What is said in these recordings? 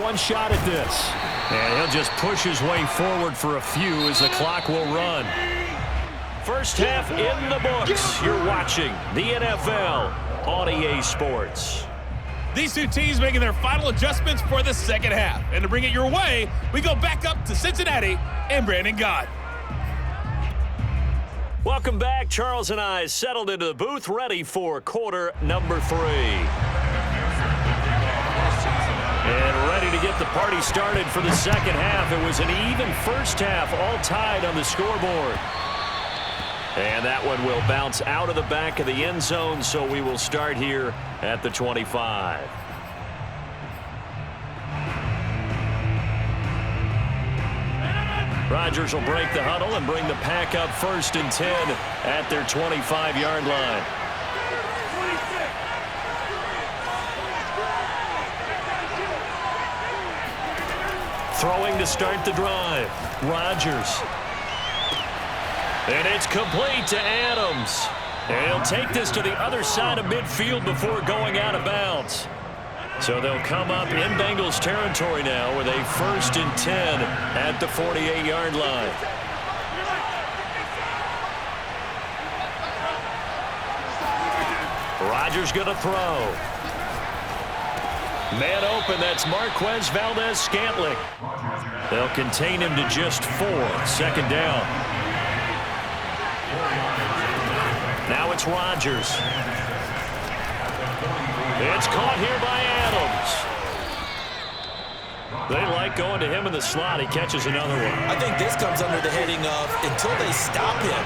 one shot at this. And he'll just push his way forward for a few as the clock will run. First half in the books. You're watching the NFL on EA Sports. These two teams making their final adjustments for the second half. And to bring it your way, we go back up to Cincinnati and Brandon Gott. Welcome back. Charles and I settled into the booth, ready for quarter number 3. And ready to get the party started for the second half. It was an even first half, all tied on the scoreboard. And that one will bounce out of the back of the end zone, so we will start here at the 25. Rodgers will break the huddle and bring the pack up 1st and 10 at their 25-yard line. Throwing to start the drive. Rodgers. And it's complete to Adams. And he'll take this to the other side of midfield before going out of bounds. So they'll come up in Bengals territory now with a 1st and 10 at the 48-yard line. Rodgers going to throw. Man open, that's Marquez Valdez-Scantling. They'll contain him to just 4. 2nd down. Now it's Rodgers. It's caught here by Adams. They like going to him in the slot. He catches another one. I think this comes under the heading of until they stop him,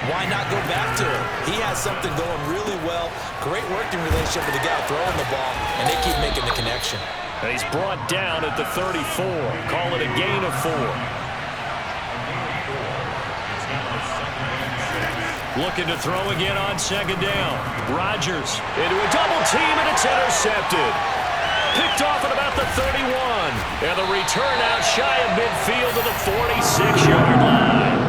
why not go back to him? He has something going really well. Great working relationship with the guy throwing the ball, and they keep making the connection. And he's brought down at the 34. Call it a gain of 4. Looking to throw again on 2nd down. Rodgers into a double team, and it's intercepted. Picked off at about the 31. And the return out shy of midfield to the 46-yard line.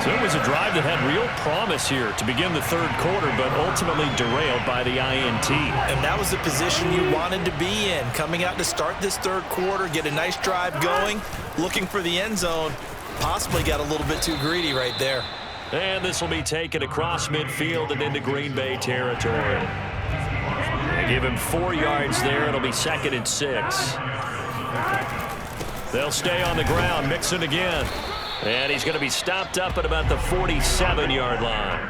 So it was a drive that had real promise here to begin the 3rd quarter, but ultimately derailed by the INT. And that was the position you wanted to be in. Coming out to start this 3rd quarter, get a nice drive going, looking for the end zone. Possibly got a little bit too greedy right there. And this will be taken across midfield and into Green Bay territory. They give him 4 yards there. It'll be 2nd and 6. They'll stay on the ground, Mixon again. And he's going to be stopped up at about the 47-yard line.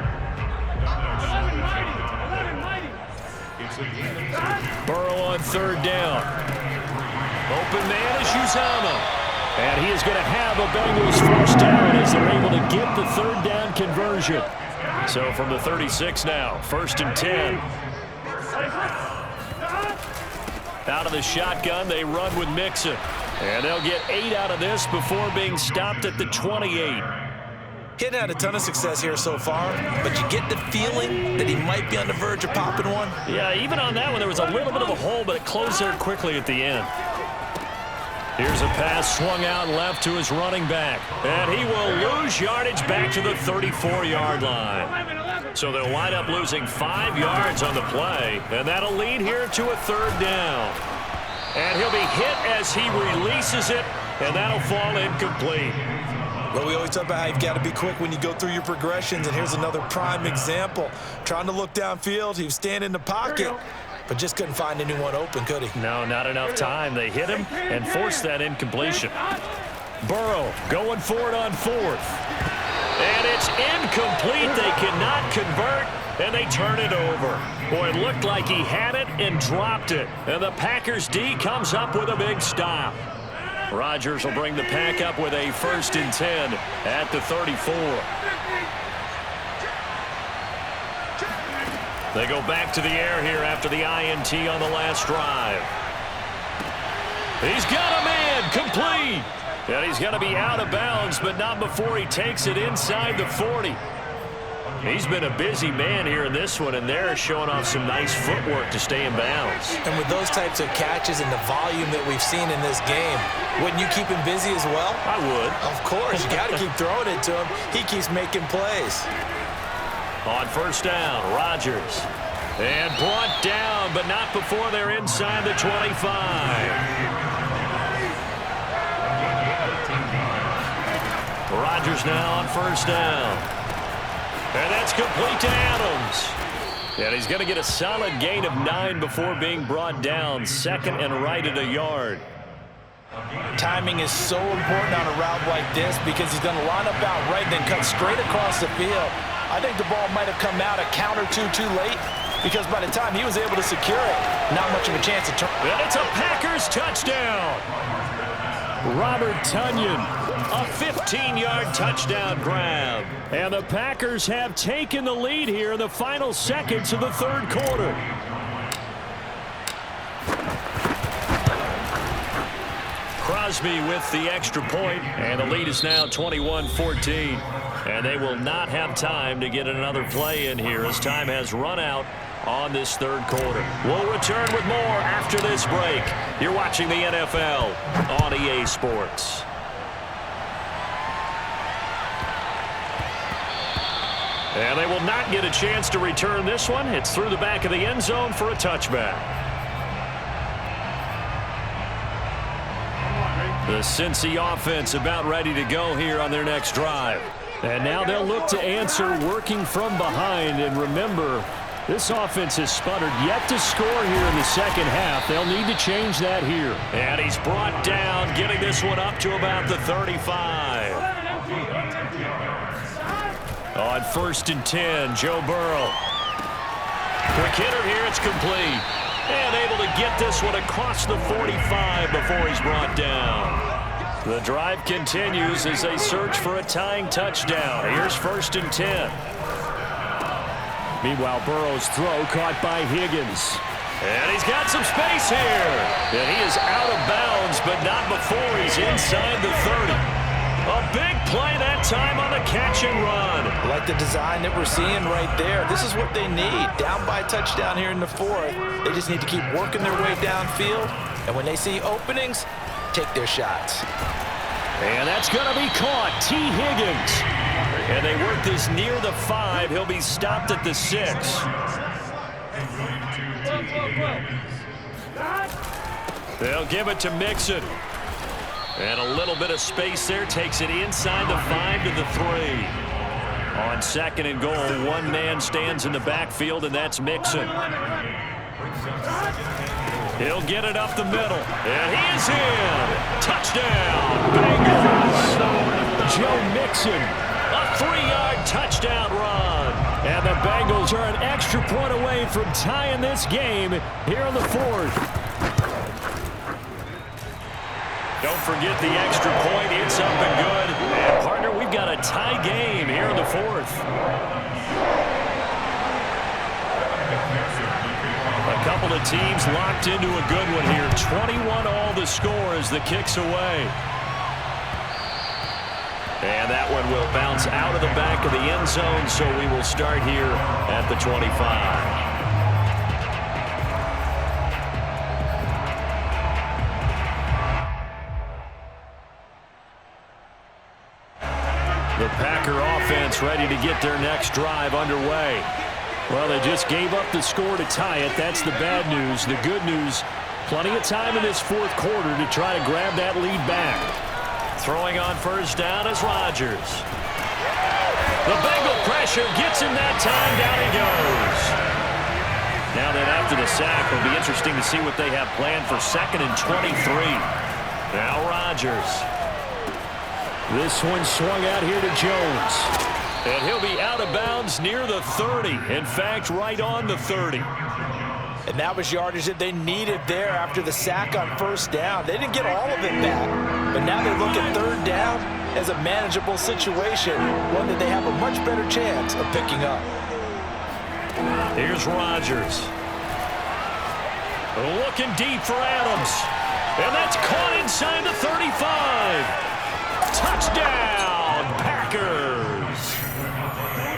Burrow on 3rd down. Open man is Uzomah. And he is going to have a Bengals 1st down as they're able to get the 3rd down conversion. So from the 36 now, 1st and 10. Out of the shotgun, they run with Mixon. And they'll get 8 out of this before being stopped at the 28. He hadn't had a ton of success here so far, but you get the feeling that he might be on the verge of popping one. Yeah, even on that one, there was a little bit of a hole, but it closed there quickly at the end. Here's a pass swung out left to his running back. And he will lose yardage back to the 34-yard line. So they'll wind up losing 5 yards on the play. And that'll lead here to a 3rd down. And he'll be hit as he releases it. And that'll fall incomplete. Well, we always talk about how you've got to be quick when you go through your progressions. And here's another prime example. Trying to look downfield. He was standing in the pocket. But just couldn't find anyone open, could he? No, not enough time. They hit him and forced that incompletion. Burrow going for it on 4th. And it's incomplete. They cannot convert, and they turn it over. Boy, it looked like he had it and dropped it. And the Packers D comes up with a big stop. Rodgers will bring the pack up with a 1st and 10 at the 34. They go back to the air here after the INT on the last drive. He's got a man, complete. And he's going to be out of bounds, but not before he takes it inside the 40. He's been a busy man here in this one, and they're showing off some nice footwork to stay in bounds. And with those types of catches and the volume that we've seen in this game, wouldn't you keep him busy as well? I would. Of course. You got to keep throwing it to him. He keeps making plays. On 1st down, Rodgers. And brought down, but not before they're inside the 25. Packers now on first down. And that's complete to Adams. And he's going to get a solid gain of 9 before being brought down. Second and right at a yard. Timing is so important on a route like this because he's going to line up out right and then cut straight across the field. I think the ball might have come out a count or two too late because by the time he was able to secure it, not much of a chance to turn. And it's a Packers touchdown. Robert Tonyan, a 15-yard touchdown grab. And the Packers have taken the lead here in the final seconds of the third quarter. Crosby with the extra point, and the lead is now 21-14. And they will not have time to get another play in here as time has run out on this third quarter. We'll return with more after this break. You're watching the NFL on EA Sports. And they will not get a chance to return this one. It's through the back of the end zone for a touchback. The Cincy offense about ready to go here on their next drive. And now they'll look to answer working from behind. And remember, this offense has sputtered yet to score here in the second half. They'll need to change that here. And he's brought down, getting this one up to about the 35. On 1st and 10, Joe Burrow. Quick hitter here, it's complete. And able to get this one across the 45 before he's brought down. The drive continues as they search for a tying touchdown. Here's 1st and 10. Meanwhile, Burrow's throw caught by Higgins. And he's got some space here. And he is out of bounds, but not before he's inside the 30. A big play that time on the catch and run. Like the design that we're seeing right there. This is what they need. Down by a touchdown here in the fourth. They just need to keep working their way downfield. And when they see openings, take their shots. And that's going to be caught. T. Higgins. And they work this near the 5. He'll be stopped at the 6. They'll give it to Mixon. And a little bit of space there. Takes it inside the 5 to the 3. On 2nd and goal, one man stands in the backfield, and that's Mixon. He'll get it up the middle. And he is in. Touchdown, Bengals. Joe Mixon, a 3-yard touchdown run. And the Bengals are an extra point away from tying this game here in the 4th. Don't forget the extra point. It's up and good. And, partner, we've got a tie game here in the 4th. A couple of teams locked into a good one here. 21 all the score as the kick's away. And that one will bounce out of the back of the end zone, so we will start here at the 25. The Packer offense ready to get their next drive underway. Well, they just gave up the score to tie it. That's the bad news. The good news, plenty of time in this 4th quarter to try to grab that lead back. Throwing on 1st down is Rodgers. The Bengal pressure gets him that time. Down he goes. Now then, after the sack, it'll be interesting to see what they have planned for 2nd and 23. Now Rodgers. This one swung out here to Jones. And he'll be out of bounds near the 30. In fact, right on the 30. And that was yardage that they needed there after the sack on 1st down. They didn't get all of it back. But now they look at 3rd down as a manageable situation, one that they have a much better chance of picking up. Here's Rodgers. Looking deep for Adams. And that's caught inside the 35. Touchdown, Packers.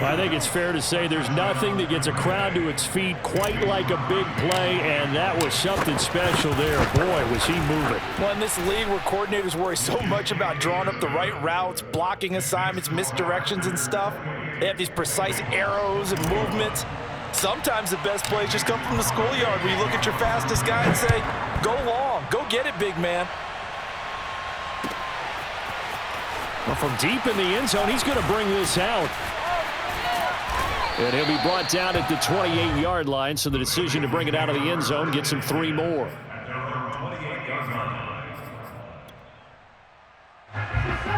I think it's fair to say there's nothing that gets a crowd to its feet quite like a big play, and that was something special there. Boy, was he moving. Well, in this league where coordinators worry so much about drawing up the right routes, blocking assignments, misdirections and stuff, they have these precise arrows and movements. Sometimes the best plays just come from the schoolyard where you look at your fastest guy and say, go long, go get it, big man. Well, from deep in the end zone, he's going to bring this out. And he'll be brought down at the 28-yard line, so the decision to bring it out of the end zone gets him 3 more.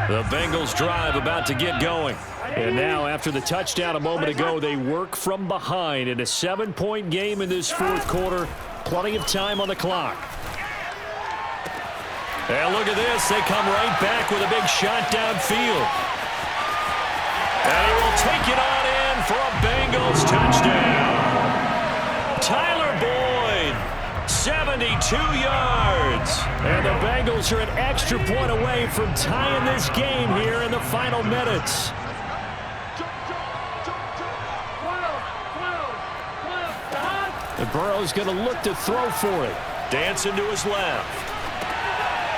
The Bengals drive about to get going. And now, after the touchdown a moment ago, they work from behind in a 7-point game in this fourth quarter. Plenty of time on the clock. And look at this. They come right back with a big shot downfield. And he will take it on in for a Bengals touchdown. Tyler Boyd, 72 yards. And the Bengals are an extra point away from tying this game here in the final minutes. And Burrow's going to look to throw for it. Dancing to his left.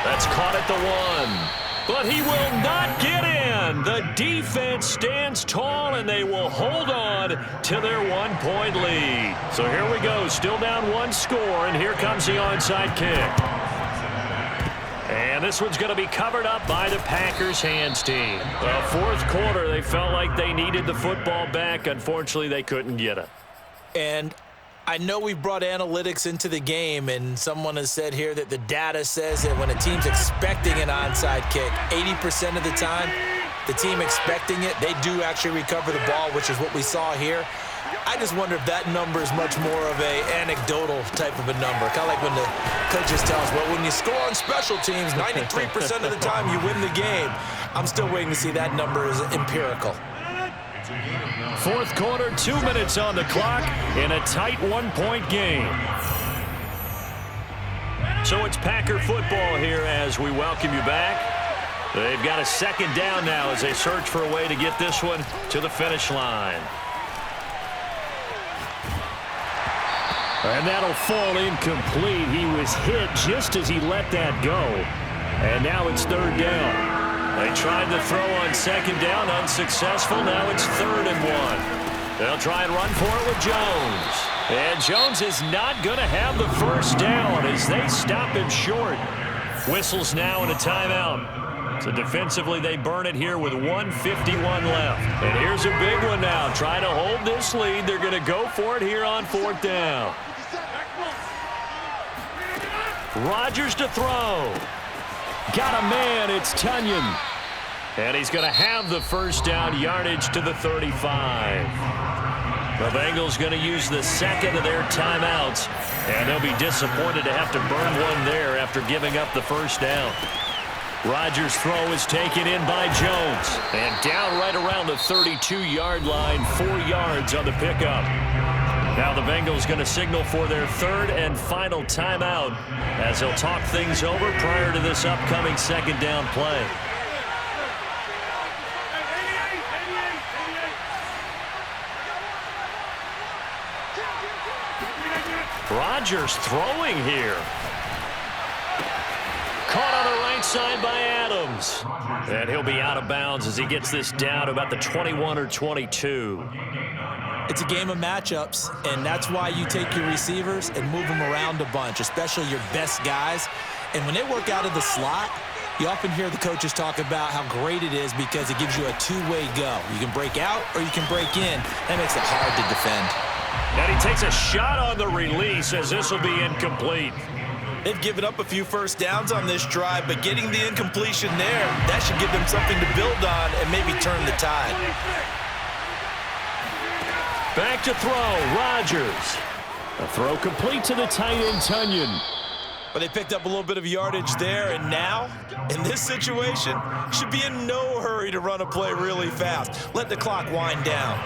That's caught at the 1. But he will not get in. The defense stands tall, and they will hold on to their 1-point lead. So here we go. Still down 1 score, and here comes the onside kick. And this one's going to be covered up by the Packers hands team. Well, fourth quarter, they felt like they needed the football back. Unfortunately, they couldn't get it. And I know we've brought analytics into the game, and someone has said here that the data says that when a team's expecting an onside kick, 80% of the time, the team expecting it, they do actually recover the ball, which is what we saw here. I just wonder if that number is much more of a anecdotal type of a number. Kind of like when the coaches tell us, well, when you score on special teams, 93% of the time you win the game. I'm still waiting to see that number is empirical. Fourth quarter, 2 minutes on the clock in a tight 1-point game. So it's Packer football here as we welcome you back. They've got a second down now as they search for a way to get this one to the finish line. And that'll fall incomplete. He was hit just as he let that go. And now it's third down. They tried to throw on second down, unsuccessful. Now it's 3rd and 1. They'll try and run for it with Jones. And Jones is not going to have the first down as they stop him short. Whistles now in a timeout. So defensively, they burn it here with 1:51 left. And here's a big one now. Trying to hold this lead. They're going to go for it here on 4th down. Rodgers to throw. Got a man, it's Tunyon. And he's going to have the first down, yardage to the 35. The Bengals going to use the second of their timeouts, and they'll be disappointed to have to burn one there after giving up the first down. Rodgers' throw is taken in by Jones, and down right around the 32-yard line, 4 yards on the pickup. Now the Bengals going to signal for their 3rd and final timeout as they'll talk things over prior to this upcoming second down play. Rodgers throwing here. Caught on the right side by Adams. And he'll be out of bounds as he gets this down to about the 21 or 22. It's a game of matchups, and that's why you take your receivers and move them around a bunch, especially your best guys. And when they work out of the slot, you often hear the coaches talk about how great it is because it gives you a two-way go. You can break out or you can break in. That makes it hard to defend. And he takes a shot on the release as this will be incomplete. They've given up a few first downs on this drive, but getting the incompletion there, that should give them something to build on and maybe turn the tide. Back to throw, Rodgers. A throw complete to the tight end, Tunyon. But they picked up a little bit of yardage there, and now, in this situation, should be in no hurry to run a play really fast. Let the clock wind down.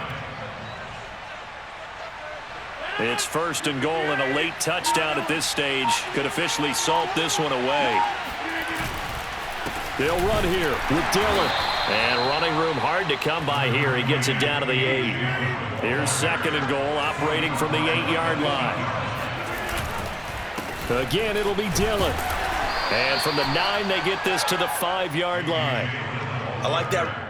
It's 1st and goal, and a late touchdown at this stage could officially salt this one away. They'll run here with Dillon. And running room hard to come by here. He gets it down to the 8. Here's 2nd and goal, operating from the 8-yard line. Again, it'll be Dillon. And from the 9, they get this to the 5-yard line. I like that